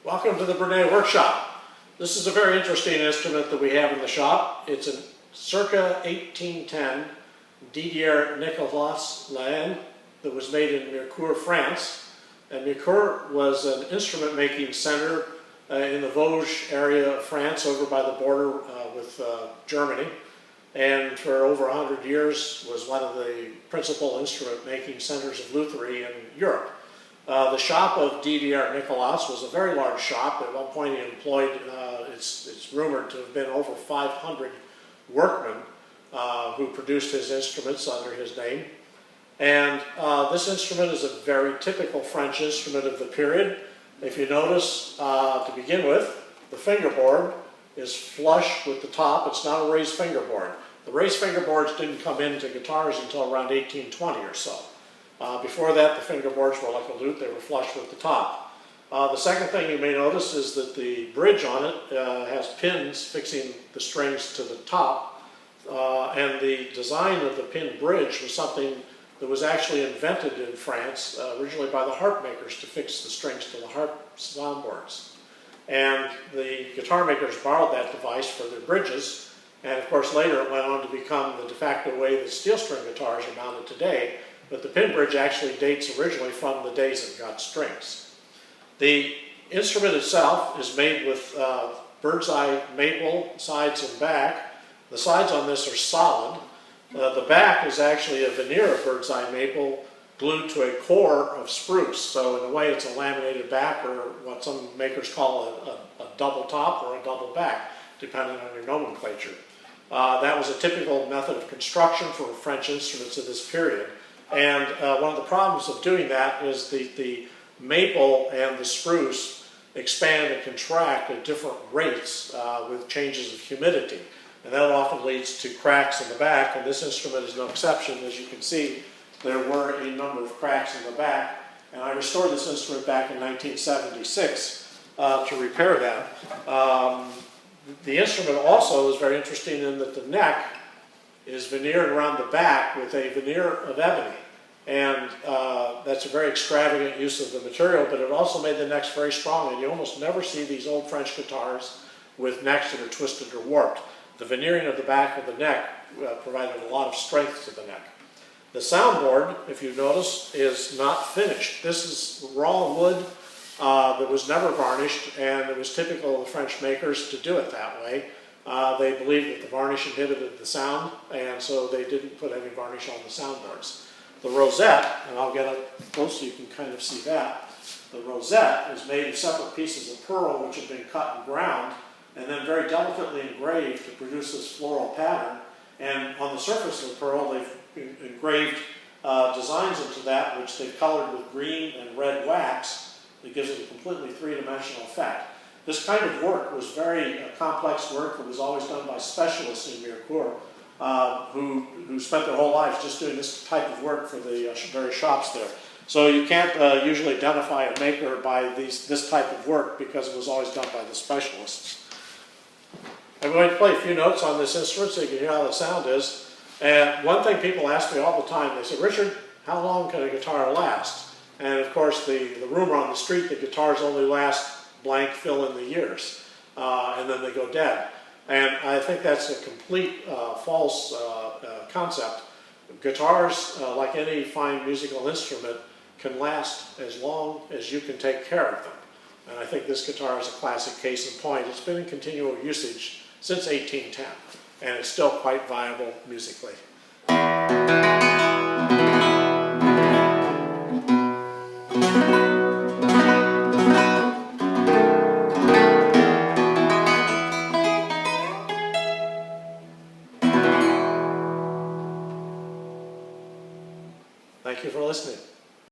Welcome to the Brune workshop. This is a very interesting instrument that we have in the shop. It's a circa 1810 Didier Nicolas Aine that was made in Mirecourt, France. And Mirecourt was an instrument making center in the Vosges area of France over by the border with Germany. And for over 100 years was one of the principal instrument making centers of luthiery in Europe. The shop of Didier Nicolas was a very large shop. At one point he employed, it's rumored to have been over 500 workmen who produced his instruments under his name. And this instrument is a very typical French instrument of the period. If you notice, to begin with, the fingerboard is flush with the top. It's not a raised fingerboard. The raised fingerboards didn't come into guitars until around 1820 or so. Before that, the fingerboards were like a lute. They were flush with the top. The second thing you may notice is that the bridge on it has pins fixing the strings to the top. And the design of the pin bridge was something that was actually invented in France, originally by the harp makers to fix the strings to the harp soundboards. And the guitar makers borrowed that device for their bridges. And of course, later it went on to become the de facto way that steel string guitars are mounted today. But the pin bridge actually dates originally from the days it got strings. The instrument itself is made with bird's eye maple sides and back. The sides on this are solid. The back is actually a veneer of bird's eye maple glued to a core of spruce. So in a way it's a laminated back, or what some makers call a double top or a double back, depending on your nomenclature. That was a typical method of construction for French instruments of this period. And one of the problems of doing that is the maple and the spruce expand and contract at different rates with changes of humidity. And that often leads to cracks in the back, and this instrument is no exception. As you can see, there were a number of cracks in the back, and I restored this instrument back in 1976 to repair that. The instrument also is very interesting in that the neck is veneered around the back with a veneer of ebony. And that's a very extravagant use of the material, but it also made the necks very strong, and you almost never see these old French guitars with necks that are twisted or warped. The veneering of the back of the neck provided a lot of strength to the neck. The soundboard, if you notice, is not finished. This is raw wood that was never varnished, and it was typical of the French makers to do it that way. They believed that the varnish inhibited the sound, and so they didn't put any varnish on the soundboards. The rosette, and I'll get up close so you can kind of see that. The rosette is made of separate pieces of pearl which have been cut and ground and then very delicately engraved to produce this floral pattern. And on the surface of the pearl, they've engraved designs into that which they've colored with green and red wax that gives it a completely three-dimensional effect. This kind of work was very complex work that was always done by specialists in Mirecourt who spent their whole lives just doing this type of work for the various shops there. So you can't usually identify a maker by this type of work because it was always done by the specialists. I'm going to play a few notes on this instrument so you can hear how the sound is. And one thing people ask me all the time, they say, Richard, how long can a guitar last? And of course the rumor on the street that guitars only last blank, fill in the years, and then they go dead. And I think that's a complete false concept. Guitars, like any fine musical instrument, can last as long as you can take care of them. And I think this guitar is a classic case in point. It's been in continual usage since 1810, and it's still quite viable musically. Thank you for listening.